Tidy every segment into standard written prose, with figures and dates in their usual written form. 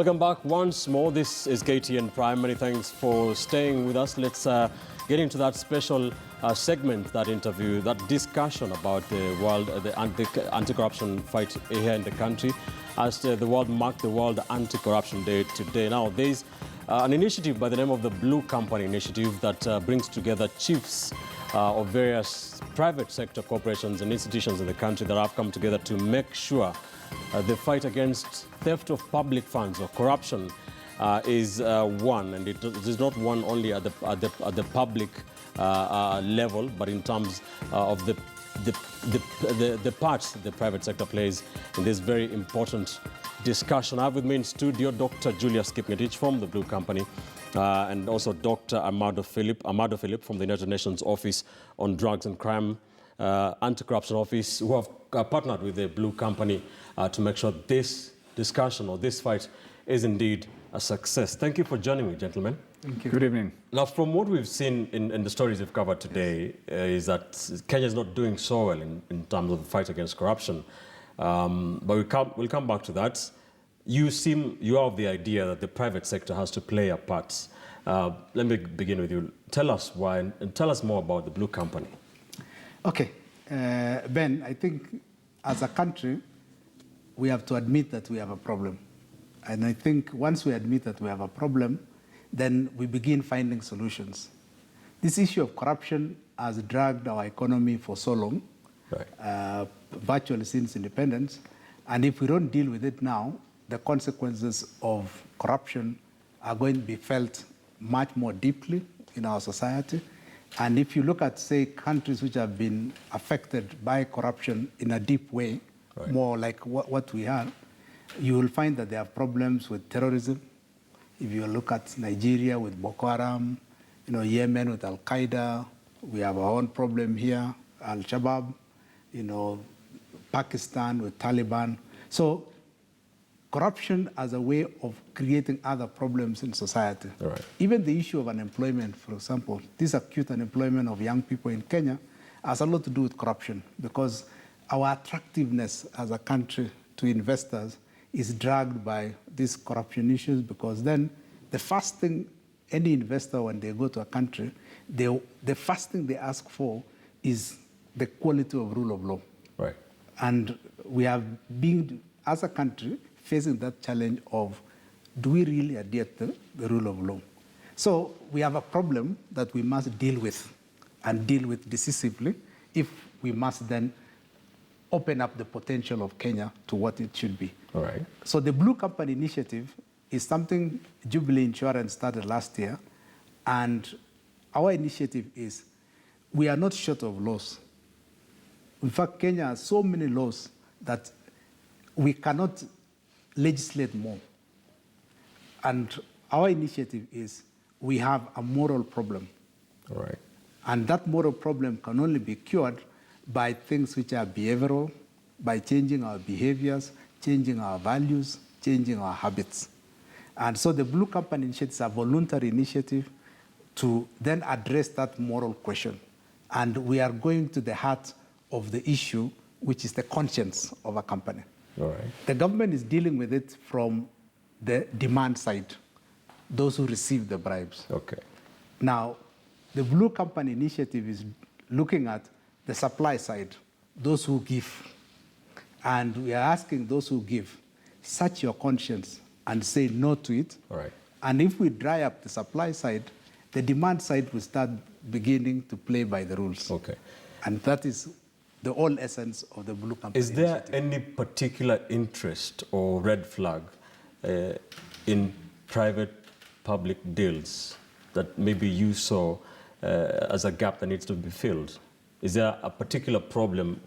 Welcome back once more. This is KTN Prime. Many thanks for staying with us. Let's get into that special segment, that interview, that discussion about the anti-corruption fight here in the country, as the world marked the World Anti-Corruption Day today. Now, there's an initiative by the name of the Blue Company Initiative that brings together chiefs of various private sector corporations and institutions in the country that have come together to make sure the fight against theft of public funds or corruption is one, and it is not one only at the public level, but in terms of the parts the private sector plays in this very important discussion. I have with me in studio Dr. Julius Kipngetich from the Blue Company, and also Dr. Amado Philip from the United Nations Office on Drugs and Crime Anti-Corruption Office, who have partnered with the Blue Company to make sure this discussion or this fight is indeed a success. Thank you for joining me, gentlemen. Thank you. Good evening. Now, from what we've seen in the stories we've covered today, is that Kenya is not doing so well in terms of the fight against corruption. But we'll come back to that. You are of the idea that the private sector has to play a part. Let me begin with you. Tell us why, and tell us more about the Blue Company. Okay. Ben, I think as a country, we have to admit that we have a problem. And I think once we admit that we have a problem, then we begin finding solutions. This issue of corruption has dragged our economy for so long, right, virtually since independence. And if we don't deal with it now, the consequences of corruption are going to be felt much more deeply in our society. And if you look at, say, countries which have been affected by corruption in a deep way, right, more like what we are, you will find that they have problems with terrorism. If you look at Nigeria with Boko Haram, Yemen with Al-Qaeda, we have our own problem here, Al-Shabaab, Pakistan with Taliban. So corruption as a way of creating other problems in society. Right. Even the issue of unemployment, for example, this acute unemployment of young people in Kenya has a lot to do with corruption, because our attractiveness as a country to investors is dragged by these corruption issues, because then the first thing any investor, when they go to a country, the first thing they ask for is the quality of rule of law. Right. And we have been, as a country, facing that challenge of, do we really adhere to the rule of law? So we have a problem that we must deal with, and deal with decisively, if we must then open up the potential of Kenya to what it should be. All right. So the Blue Company Initiative is something Jubilee Insurance started last year, and our initiative is, we are not short of laws. In fact, Kenya has so many laws that we cannot legislate more. And our initiative is, we have a moral problem. All right. And that moral problem can only be cured by things which are behavioral, by changing our behaviors, changing our values, changing our habits. And so the Blue Company Initiative is a voluntary initiative to then address that moral question. And we are going to the heart of the issue, which is the conscience of a company. All right. The government is dealing with it from the demand side, those who receive the bribes. Okay. Now, the Blue Company Initiative is looking at the supply side, those who give. And we are asking those who give, search your conscience and say no to it. All right. And if we dry up the supply side, the demand side will start beginning to play by the rules. Okay. And that is the whole essence of the Blue Company Is there Initiative. any particular interest or red flag in private-public deals that maybe you saw as a gap that needs to be filled? Is there a particular problem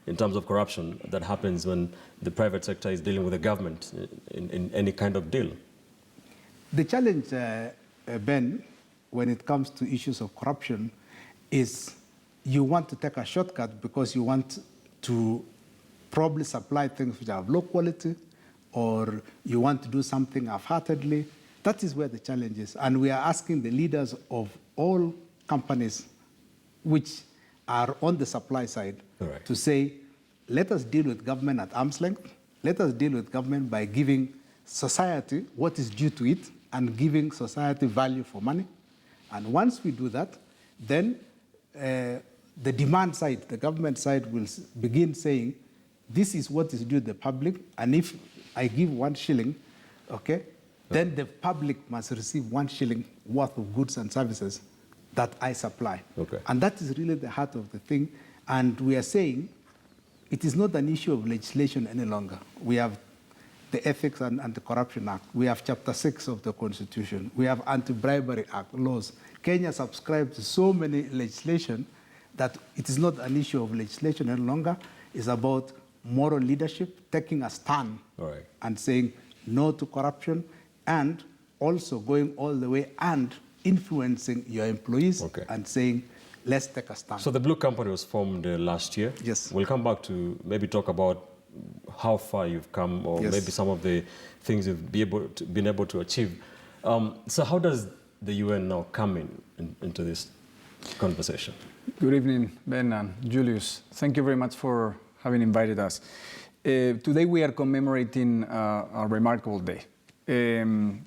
in terms of corruption that happens when the private sector is dealing with the government in any kind of deal? The challenge, Ben, when it comes to issues of corruption is, you want to take a shortcut because you want to probably supply things which are of low quality, or you want to do something half-heartedly. That is where the challenge is. And we are asking the leaders of all companies which are on the supply side, right, to say, let us deal with government at arm's length. Let us deal with government by giving society what is due to it and giving society value for money. And once we do that, then the demand side, the government side, will begin saying, this is what is due to the public, and if I give 1 shilling, okay, then the public must receive 1 shilling worth of goods and services that I supply. Okay. And that is really the heart of the thing. And we are saying it is not an issue of legislation any longer. We have the Ethics and Anti-Corruption Act. We have Chapter 6 of the Constitution. We have Anti-Bribery Act laws. Kenya subscribes to so many legislation that it is not an issue of legislation any longer. It's about moral leadership, taking a stand and saying no to corruption, and also going all the way and influencing your employees and saying, let's take a stand. So the Blue Company was formed last year. Yes. We'll come back to maybe talk about how far you've come, or maybe some of the things you've been able to achieve. So how does the UN now come into this conversation? Good evening, Ben and Julius. Thank you very much for having invited us. Today we are commemorating a remarkable day,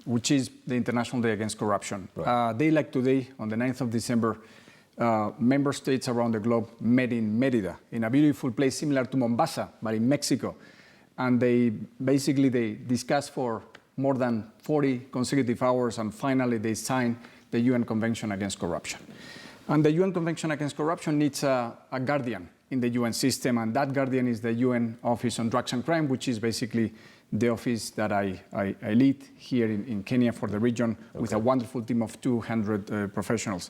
which is the International Day Against Corruption. A day like today, on the 9th of December, member states around the globe met in Mérida, in a beautiful place similar to Mombasa, but in Mexico. And they discussed for more than 40 consecutive hours, and finally they signed the UN Convention Against Corruption. And the UN Convention Against Corruption needs a guardian in the UN system, and that guardian is the UN Office on Drugs and Crime, which is basically the office that I lead here in Kenya for the region, with a wonderful team of 200 professionals.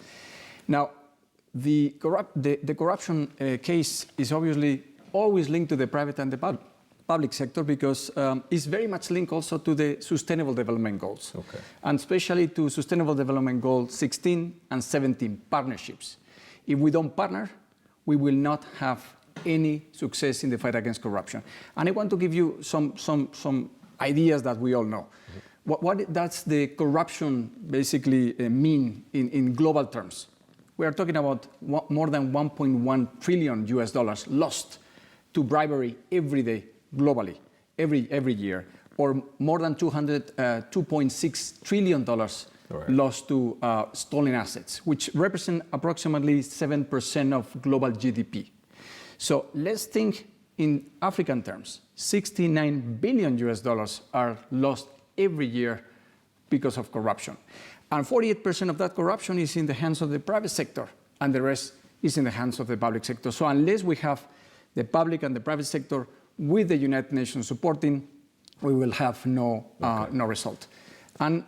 Now, the corruption case is obviously always linked to the private and the public sector, because it's very much linked also to the Sustainable Development Goals, and especially to Sustainable Development Goals 16 and 17, partnerships. If we don't partner, we will not have any success in the fight against corruption. And I want to give you some ideas that we all know. What does the corruption basically mean in global terms? We are talking about more than $1.1 trillion lost to bribery every day globally, every year, or more than $2.6 trillion lost to stolen assets, which represent approximately 7% of global GDP. So let's think in African terms. $69 billion are lost every year because of corruption. And 48% of that corruption is in the hands of the private sector, and the rest is in the hands of the public sector. So unless we have the public and the private sector with the United Nations supporting, we will have no result. And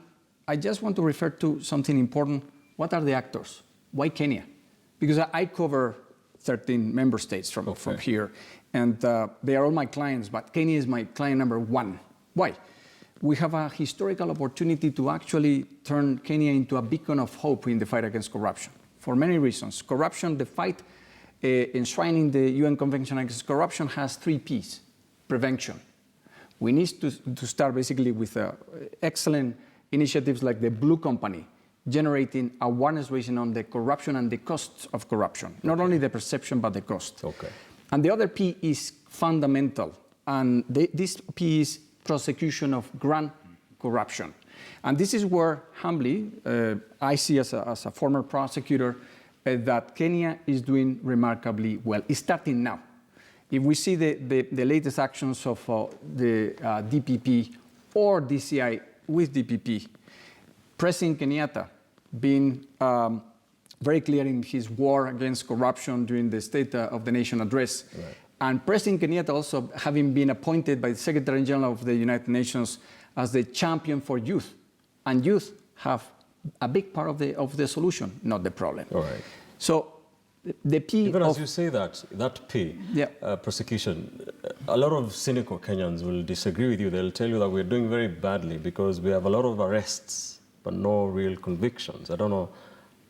I just want to refer to something important. What are the actors? Why Kenya? Because I cover 13 member states from here, and they are all my clients, but Kenya is my client number 1. Why? We have a historical opportunity to actually turn Kenya into a beacon of hope in the fight against corruption, for many reasons. Corruption, the fight enshrined in the UN Convention Against Corruption, has 3 Ps. Prevention. We need to start basically with excellent initiatives like the Blue Company, generating awareness raising on the corruption and the costs of corruption. Not only the perception, but the cost. And the other P is fundamental. And this P is prosecution of grand corruption. And this is where, humbly, I see as a former prosecutor that Kenya is doing remarkably well. It's starting now. If we see the latest actions of the DPP or DCI with DPP, President Kenyatta being very clear in his war against corruption during the State of the Nation address, and President Kenyatta also having been appointed by the Secretary General of the United Nations as the champion for youth. And youth have a big part of the solution, not the problem. So the P. Even as you say that P, prosecution, a lot of cynical Kenyans will disagree with you. They'll tell you that we're doing very badly because we have a lot of arrests, but no real convictions. I don't know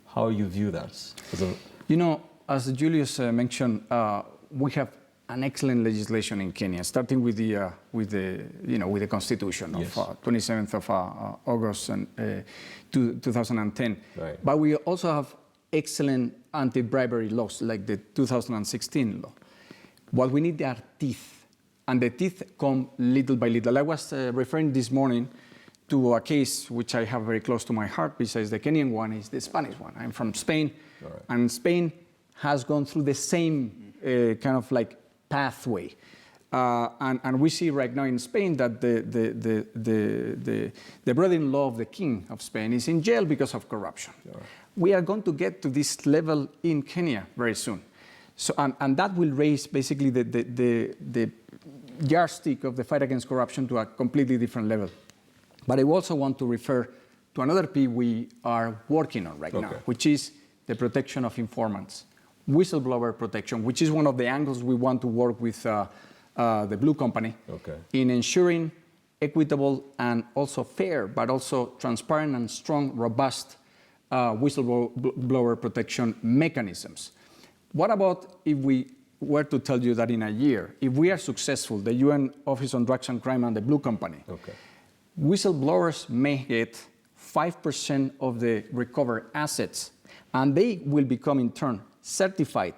how you view that. You know, as Julius mentioned, we have an excellent legislation in Kenya, starting with the Constitution of 27th of August 2010. But we also have excellent anti-bribery laws, like the 2016 law. What we need are teeth. and the teeth come little by little. I was referring this morning to a case which I have very close to my heart, besides the Kenyan one, is the Spanish one. I'm from Spain, and Spain has gone through the same kind of like pathway. And we see right now in Spain that the brother-in-law of the king of Spain is in jail because of corruption. We are going to get to this level in Kenya very soon. So, and that will raise basically the yardstick of the fight against corruption to a completely different level. But I also want to refer to another P we are working on right now, which is the protection of informants, whistleblower protection, which is one of the angles we want to work with the Blue Company in ensuring equitable and also fair, but also transparent and strong, robust whistleblower protection mechanisms. What about if we were to tell you that in a year, if we are successful, the UN Office on Drugs and Crime and the Blue Company, whistleblowers may get 5% of the recovered assets, and they will become in turn certified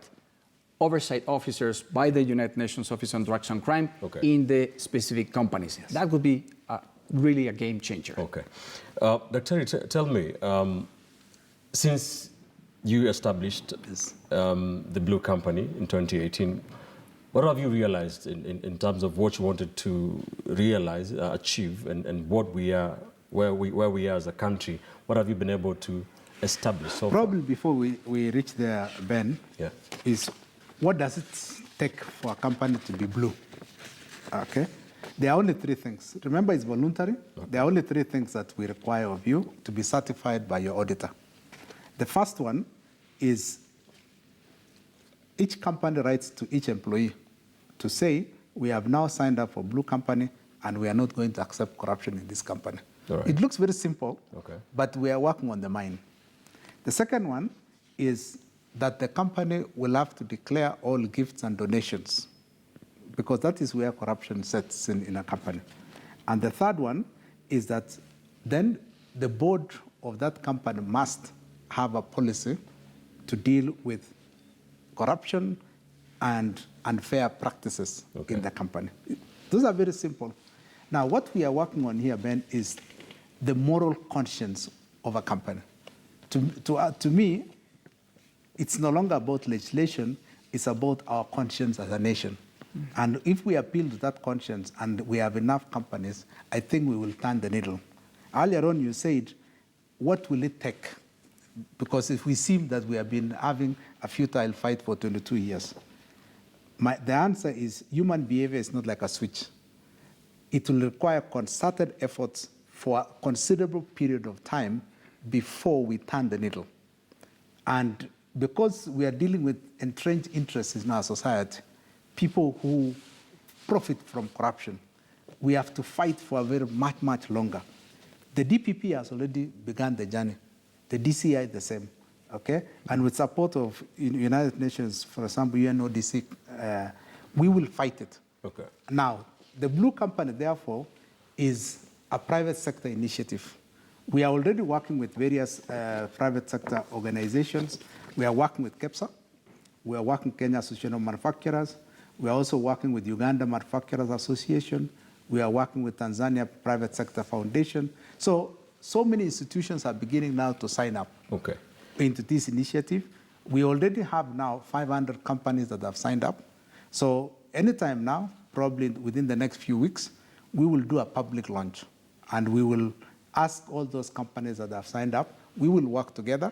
oversight officers by the United Nations Office on Drugs and Crime in the specific companies. That would be really a game changer. Dr. Tell me, since you established the Blue Company in 2018, what have you realized in terms of what you wanted to realize, achieve, and what we are, where we are as a country? What have you been able to establish so far? Probably before we reach there, Ben, is what does it take for a company to be blue? Okay. There are only three things. Remember, it's voluntary. There are only three things that we require of you to be certified by your auditor. The first one is each company writes to each employee to say, we have now signed up for Blue Company and we are not going to accept corruption in this company. It looks very simple, but we are working on the mind. The second one is that the company will have to declare all gifts and donations, because that is where corruption sets in a company. And the third one is that then the board of that company must have a policy to deal with corruption and unfair practices in the company. Those are very simple. Now, what we are working on here, Ben, is the moral conscience of a company. To me, it's no longer about legislation, it's about our conscience as a nation. And if we appeal to that conscience and we have enough companies, I think we will turn the needle. Earlier on, you said, what will it take? Because if we seem that we have been having a futile fight for 22 years. The answer is human behavior is not like a switch. It will require concerted efforts for a considerable period of time before we turn the needle. And because we are dealing with entrenched interests in our society, people who profit from corruption, we have to fight for a very much longer. The DPP has already begun the journey. The DCI the same, okay? And with support of United Nations, for example, UNODC, we will fight it. Now, the Blue Company, therefore, is a private sector initiative. We are already working with various private sector organizations. We are working with KEPSA. We are working with Kenya Association of Manufacturers. We are also working with Uganda Manufacturers Association. We are working with Tanzania Private Sector Foundation. So many institutions are beginning now to sign up into this initiative. We already have now 500 companies that have signed up. So anytime now, probably within the next few weeks, we will do a public launch. And we will ask all those companies that have signed up, we will work together.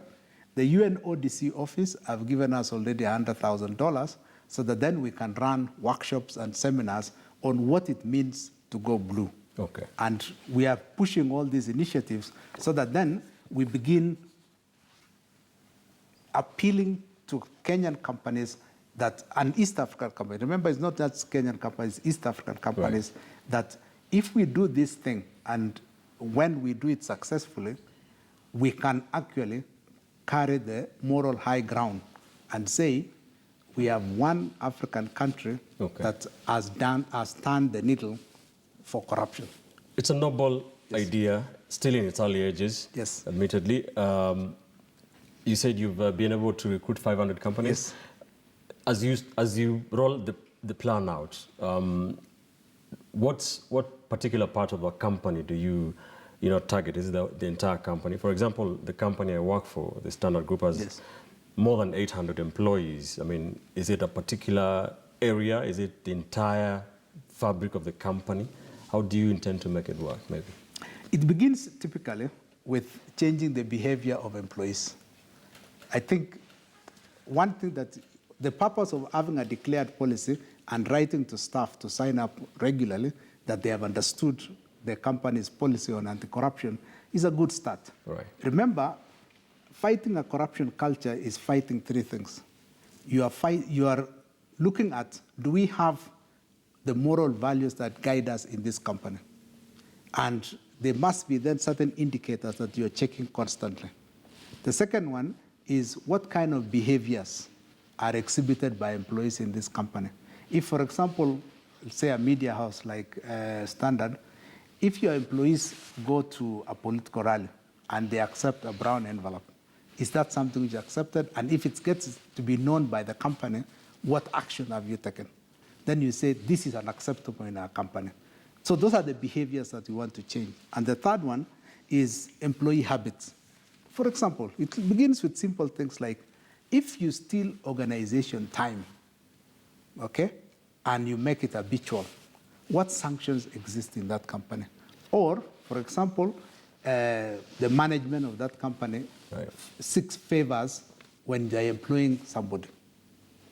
The UNODC office have given us already $100,000 so that then we can run workshops and seminars on what it means to go blue. And we are pushing all these initiatives so that then we begin appealing to Kenyan companies and East African companies. Remember, it's not just Kenyan companies, East African companies, that if we do this thing and when we do it successfully, we can actually carry the moral high ground and say, we have one African country that has turned the needle for corruption. It's a noble idea, still in its early ages, admittedly. You said you've been able to recruit 500 companies. As you roll the plan out, what particular part of a company do you target? Is it the entire company? For example, the company I work for, the Standard Group, has more than 800 employees. I mean, is it a particular area? Is it the entire fabric of the company? How do you intend to make it work, maybe? It begins typically with changing the behavior of employees. I think one thing that the purpose of having a declared policy and writing to staff to sign up regularly that they have understood the company's policy on anti-corruption is a good start. Right. Remember, fighting a corruption culture is fighting three things. You are looking at, do we have the moral values that guide us in this company? And there must be then certain indicators that you're checking constantly. The second one is what kind of behaviors are exhibited by employees in this company. If, for example, say a media house like Standard, if your employees go to a political rally and they accept a brown envelope, is that something which is accepted? And if it gets to be known by the company, what action have you taken? Then you say, this is unacceptable in our company. So those are the behaviors that we want to change. And the third one is employee habits. For example, it begins with simple things like, if you steal organization time, okay, and you make it habitual, what sanctions exist in that company? Or, for example, the management of that company seeks favors when they're employing somebody.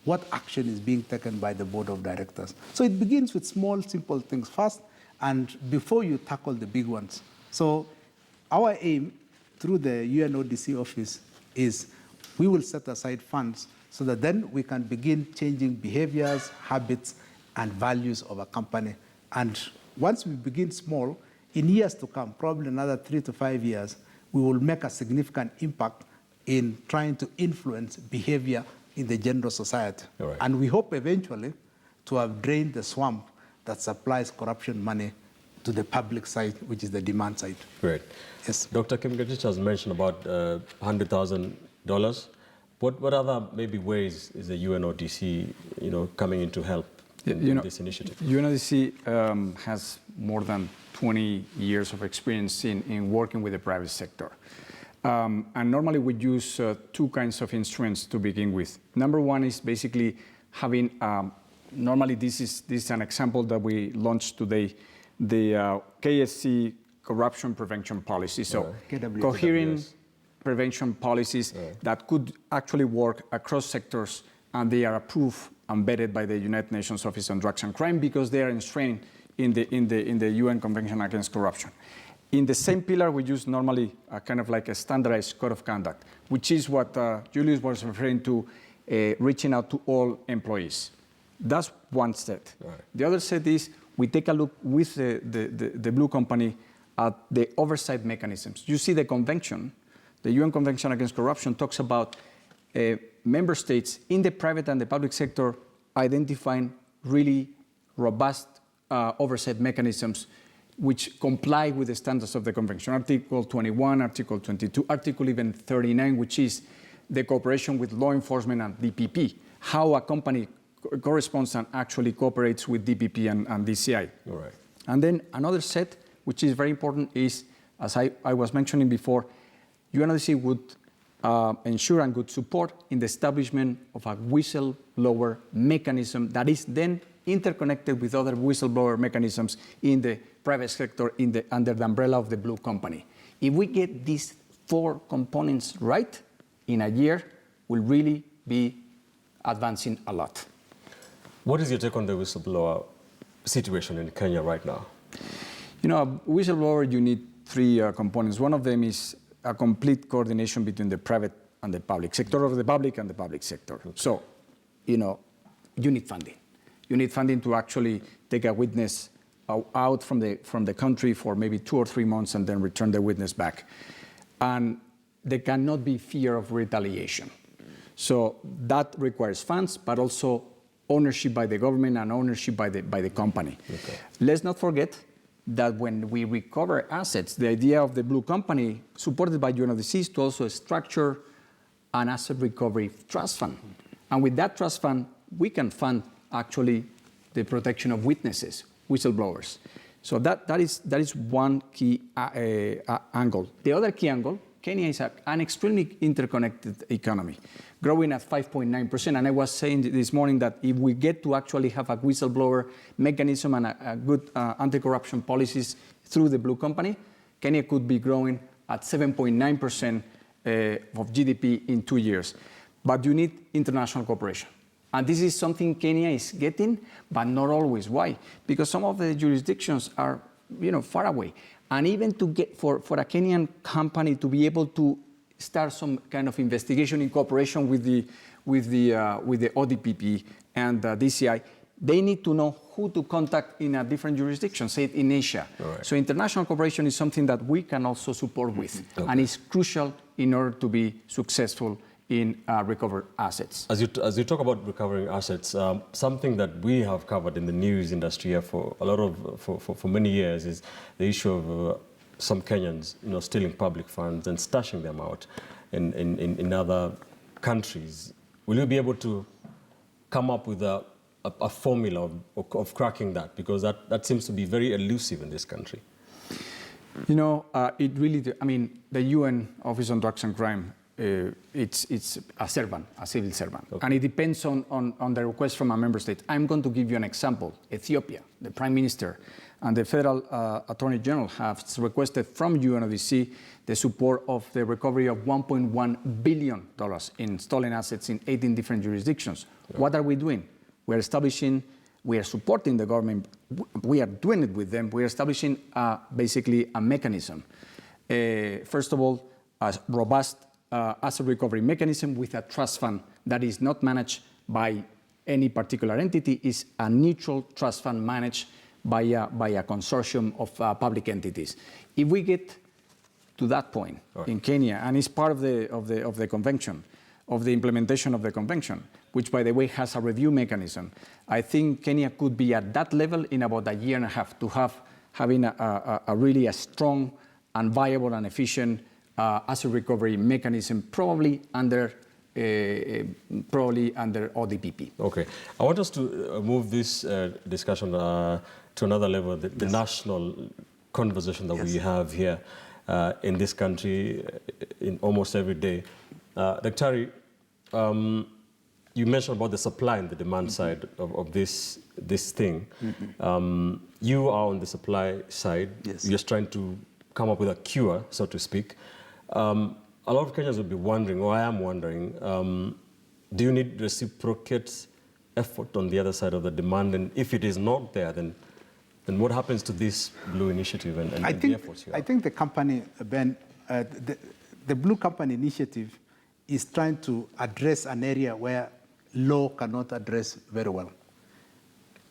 What action is being taken by the board of directors? So it begins with small, simple things first, and before you tackle the big ones. So our aim through the UNODC office is we will set aside funds so that then we can begin changing behaviors, habits, and values of a company. And once we begin small, in years to come, probably another 3 to 5 years, we will make a significant impact in trying to influence behavior in the general society. Right. And we hope eventually to have drained the swamp that supplies corruption money to the public side, which is the demand side. Great. Yes. Dr. Kimgetich has mentioned about $100,000. What other maybe ways is the UNODC coming in to help in this initiative? UNODC has more than 20 years of experience in working with the private sector. And normally we use two kinds of instruments to begin with. Number one is basically having, normally this is an example that we launched today, the KSC corruption prevention policy. So coherent prevention policies that could actually work across sectors, and they are approved and vetted by the United Nations Office on Drugs and Crime because they are enshrined in the UN Convention Against Corruption. In the same pillar, we use normally kind of like a standardized code of conduct, which is what Julius was referring to, reaching out to all employees. That's one set. Right. The other set is we take a look with the Blue Company at the oversight mechanisms. You see the convention, the UN Convention Against Corruption talks about member states in the private and the public sector identifying really robust oversight mechanisms which comply with the standards of the convention. Article 21, Article 22, Article even 39, which is the cooperation with law enforcement and DPP, how a company corresponds and actually cooperates with DPP and DCI. All right. And then another set, which is very important, is, as I was mentioning before, UNODC would ensure and would support in the establishment of a whistleblower mechanism that is then interconnected with other whistleblower mechanisms in the private sector under the umbrella of the Blue Company. If we get these 4 components right, in a year, we'll really be advancing a lot. What is your take on the whistleblower situation in Kenya right now? A whistleblower, you need 3 components. One of them is a complete coordination between the private and the public sector, or the public and the public sector. Okay. So, you need funding. You need funding to actually take a witness out from the country for maybe 2 or 3 months and then return the witness back. And there cannot be fear of retaliation. So that requires funds, but also ownership by the government and ownership by the company. Okay. Let's not forget that when we recover assets, the idea of the Blue Company, supported by UNODC, is to also structure an asset recovery trust fund. And with that trust fund, we can fund actually the protection of witnesses. whistleblowers. So that is one key angle. The other key angle, Kenya is an extremely interconnected economy, growing at 5.9%. And I was saying this morning that if we get to actually have a whistleblower mechanism and a good anti-corruption policies through the Blue Company, Kenya could be growing at 7.9% of GDP in 2 years. But you need international cooperation. And this is something Kenya is getting, but not always. Why? Because some of the jurisdictions are, far away. And even to get for a Kenyan company to be able to start some kind of investigation in cooperation with the ODPP and DCI, they need to know who to contact in a different jurisdiction, say in Asia. Right. So international cooperation is something that we can also support with, and it's crucial in order to be successful in recovered assets. As you talk about recovering assets, something that we have covered in the news industry for many years is the issue of some Kenyans, stealing public funds and stashing them out in other countries. Will you be able to come up with a formula of cracking that? Because that seems to be very elusive in this country. It really, the UN Office on Drugs and Crime, it's a civil servant. Okay. And it depends on the request from a member state. I'm going to give you an example. Ethiopia, the Prime Minister and the Federal Attorney General have requested from UNODC the support of the recovery of $1.1 billion in stolen assets in 18 different jurisdictions. Yeah. What are we doing? We are supporting the government. We are doing it with them. We are establishing basically a mechanism. First of all, a robust asset recovery mechanism with a trust fund that is not managed by any particular entity, is a neutral trust fund managed by a consortium of public entities. If we get to that point in Kenya, and it's part of the convention, of the implementation of the convention, which by the way has a review mechanism, I think Kenya could be at that level in about a year and a half to having a really strong and viable and efficient asset recovery mechanism, probably under ODPP. Okay, I want us to move this discussion to another level, the national conversation that we have here in this country in almost every day. Daktari, you mentioned about the supply and the demand side of this thing. You are on the supply side. Yes. You're just trying to come up with a cure, so to speak. A lot of Kenyans will be wondering, or I am wondering, do you need reciprocate effort on the other side of the demand? And if it is not there, then what happens to this Blue Initiative and the efforts you have? I think the company, Ben, the Blue Company Initiative is trying to address an area where law cannot address very well.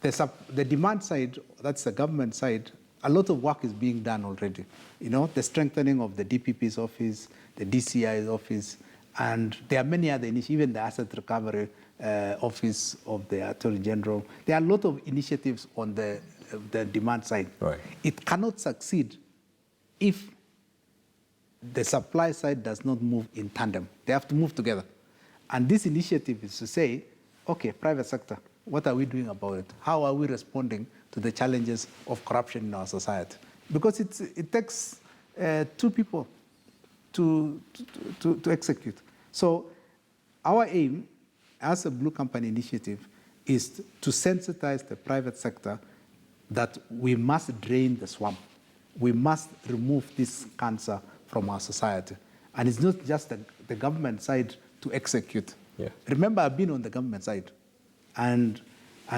The demand side, that's the government side, a lot of work is being done already. The strengthening of the DPP's office, the DCI's office, and there are many other initiatives, even the Asset Recovery Office of the Attorney General. There are a lot of initiatives on the demand side. Right. It cannot succeed if the supply side does not move in tandem. They have to move together. And this initiative is to say, okay, private sector, what are we doing about it? How are we responding to the challenges of corruption in our society? Because it takes two people to execute. So our aim as a Blue Company Initiative is to sensitize the private sector that we must drain the swamp. We must remove this cancer from our society. And it's not just the government side to execute. Yeah. Remember, I've been on the government side. And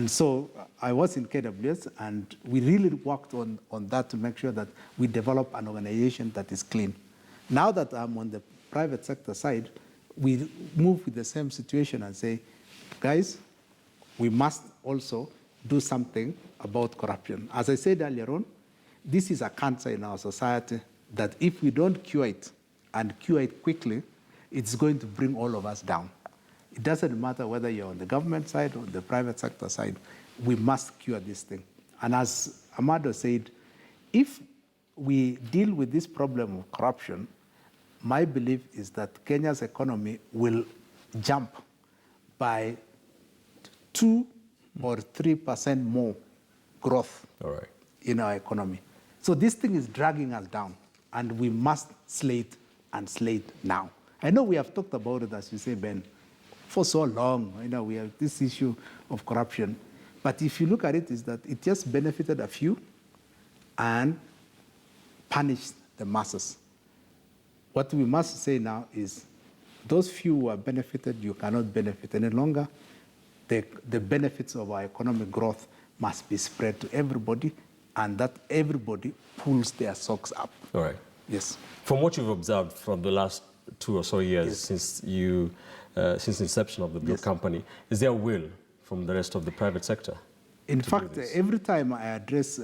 so I was in KWS, and we really worked on that to make sure that we develop an organization that is clean. Now that I'm on the private sector side, we move with the same situation and say, guys, we must also do something about corruption. As I said earlier on, this is a cancer in our society that if we don't cure it, and cure it quickly, it's going to bring all of us down. It doesn't matter whether you're on the government side or the private sector side, we must cure this thing. And as Amado said, if we deal with this problem of corruption, my belief is that Kenya's economy will jump by 2 or 3% more growth All right. in our economy. So this thing is dragging us down, and we must slay it now. I know we have talked about it, as you say, Ben, for so long. We have this issue of corruption. But if you look at it, is that it just benefited a few and punished the masses. What we must say now is those few who are benefited, you cannot benefit any longer. The benefits of our economic growth must be spread to everybody, and that everybody pulls their socks up. All right. Yes. From what you've observed from the last 2 or so years, Yes. since the inception of the Blue Yes. Company, is there a will from the rest of the private sector? In fact, every time I address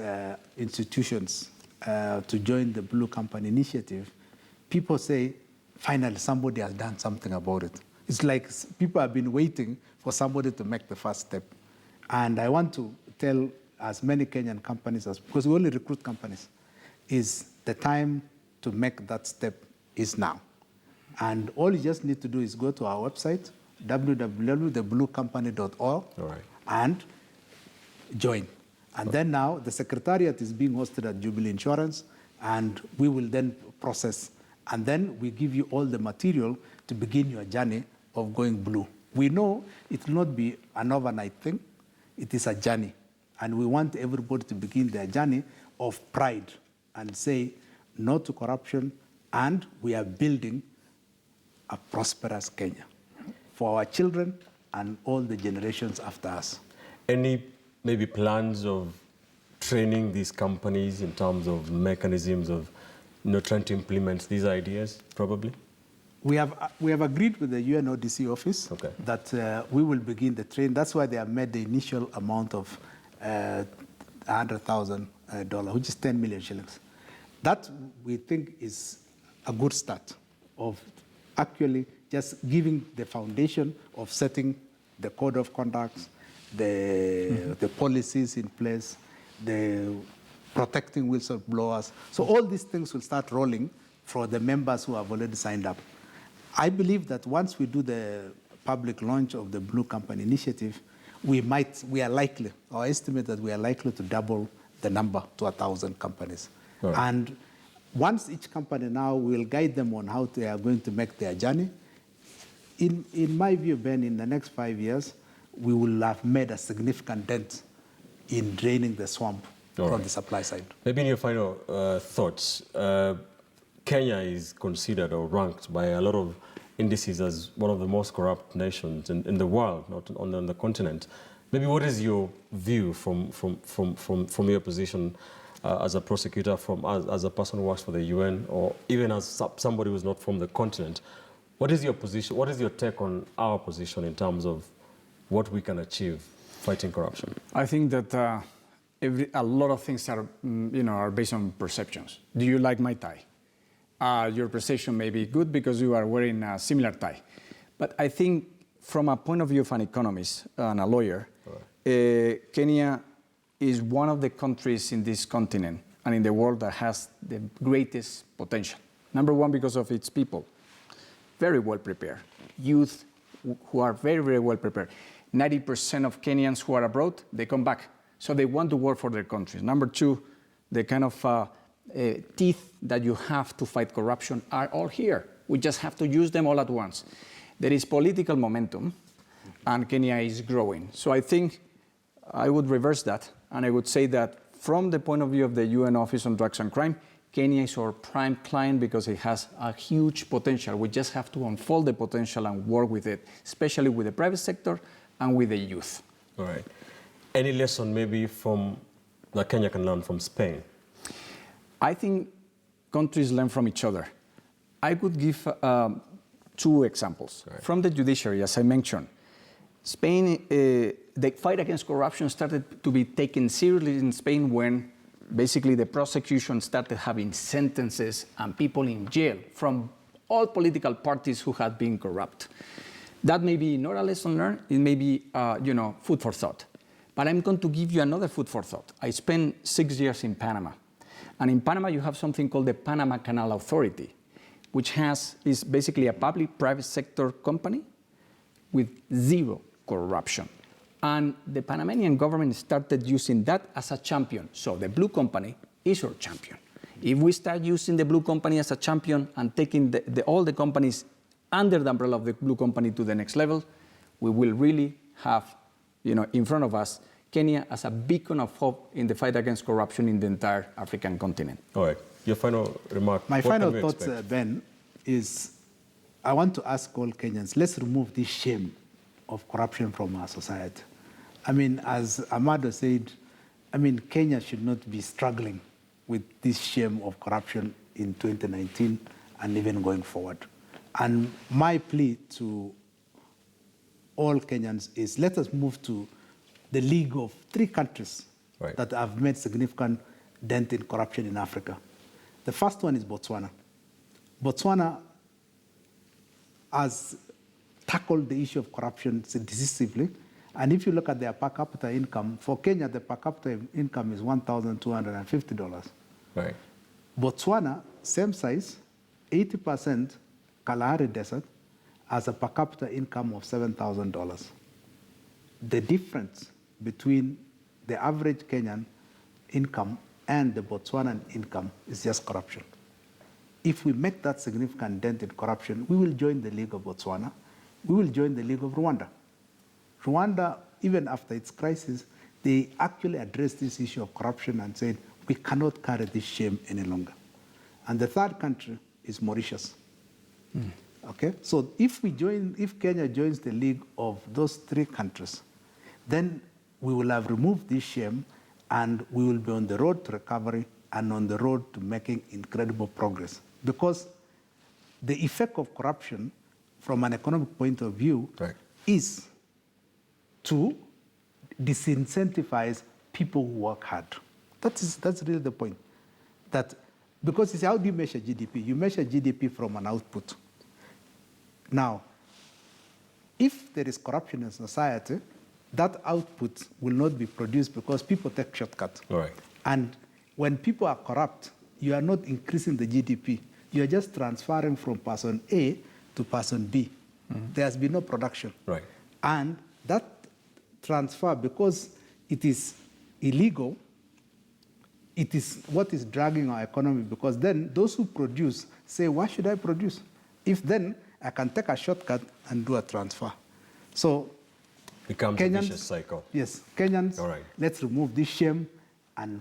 institutions to join the Blue Company initiative, people say, finally, somebody has done something about it. It's like people have been waiting for somebody to make the first step. And I want to tell as many Kenyan companies, because we only recruit companies, is the time to make that step is now. And all you just need to do is go to our website, www.thebluecompany.org, and join. And then now the secretariat is being hosted at Jubilee Insurance, and we will then process. And then we give you all the material to begin your journey of going blue. We know it will not be an overnight thing. It is a journey. And we want everybody to begin their journey of pride and say no to corruption, and we are building a prosperous Kenya for our children and all the generations after us. Any maybe plans of training these companies in terms of mechanisms of trying to implement these ideas, probably? We have agreed with the UNODC office that we will begin the training. That's why they have made the initial amount of $100,000, which is 10 million shillings. That we think is a good start of actually just giving the foundation of setting the code of conduct, the policies in place, the protecting whistleblowers. So all these things will start rolling for the members who have already signed up. I believe that once we do the public launch of the Blue Company initiative, our estimate that we are likely to double the number to 1,000 companies. Right. And once each company now, we will guide them on how they are going to make their journey. In my view, Ben, in the next 5 years, we will have made a significant dent in draining the swamp from the supply side. Maybe in your final thoughts, Kenya is considered or ranked by a lot of indices as one of the most corrupt nations in the world, not on the continent. Maybe what is your view from your position as a prosecutor, as a person who works for the UN, or even as somebody who's not from the continent? What is your position? What is your take on our position in terms of what we can achieve fighting corruption? I think that a lot of things are based on perceptions. Do you like my tie? Your perception may be good because you are wearing a similar tie. But I think from a point of view of an economist and a lawyer, Kenya is one of the countries in this continent and in the world that has the greatest potential. Number one, because of its people, very well prepared. Youth who are very, very well prepared. 90% of Kenyans who are abroad, they come back. So they want to work for their countries. Number two, the kind of teeth that you have to fight corruption are all here. We just have to use them all at once. There is political momentum, and Kenya is growing. So I think I would reverse that, and I would say that from the point of view of the UN Office on Drugs and Crime, Kenya is our prime client because it has a huge potential. We just have to unfold the potential and work with it, especially with the private sector and with the youth. All right. Any lesson maybe that Kenya can learn from Spain? I think countries learn from each other. I could give 2 examples. Right. From the judiciary, as I mentioned. Spain, the fight against corruption started to be taken seriously in Spain when basically the prosecution started having sentences and people in jail from all political parties who had been corrupt. That may be not a lesson learned, it may be food for thought. But I'm going to give you another food for thought. I spent 6 years in Panama. And in Panama, you have something called the Panama Canal Authority, which is basically a public-private sector company with zero corruption. And the Panamanian government started using that as a champion. So the blue company is our champion. If we start using the blue company as a champion and taking all the companies under the umbrella of the blue company to the next level, we will really have, in front of us, Kenya as a beacon of hope in the fight against corruption in the entire African continent. All right. Your final remark. My final thoughts, Ben, is I want to ask all Kenyans, let's remove this shame of corruption from our society. I mean, as Amado said, Kenya should not be struggling with this shame of corruption in 2019 and even going forward. And my plea to all Kenyans is let us move to the league of 3 countries that have made significant dent in corruption in Africa. The first one is Botswana. Botswana has tackled the issue of corruption decisively. And if you look at their per capita income, for Kenya, the per capita income is $1,250. Right. Botswana, same size, 80% Kalahari Desert, has a per capita income of $7,000. The difference between the average Kenyan income and the Botswanan income is just corruption. If we make that significant dent in corruption, we will join the League of Botswana. We will join the League of Rwanda. Rwanda, even after its crisis, they actually addressed this issue of corruption and said, we cannot carry this shame any longer. And the third country is Mauritius. Okay? So if Kenya joins the league of those 3 countries, then we will have removed this shame and we will be on the road to recovery and on the road to making incredible progress. Because the effect of corruption from an economic point of view is to disincentivize people who work hard. That's really the point. Because how do you measure GDP? You measure GDP from an output. Now, if there is corruption in society, that output will not be produced because people take shortcuts. And when people are corrupt, you are not increasing the GDP. You are just transferring from person A to person B. There has been no production. And that transfer, because it is illegal, it is what is dragging our economy, because then those who produce say, why should I produce? If then I can take a shortcut and do a transfer. So becomes a vicious cycle. Yes, Kenyans, let's remove this shame and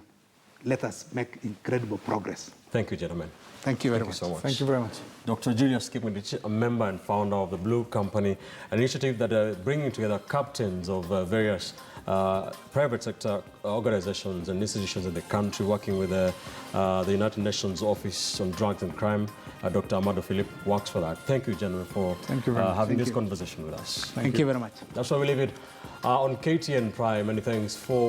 let us make incredible progress. Thank you, gentlemen. Thank you very much. So much. Thank you very much. Dr. Julius Kipmgetich, a member and founder of the Blue Company, an initiative that are bringing together captains of various private sector organizations and institutions in the country, working with the United Nations Office on Drugs and Crime. Dr. Amado Philip works for that. Thank you, gentlemen, for having this conversation with us. Thank you very much. That's why we leave it on KTN Prime. Many thanks for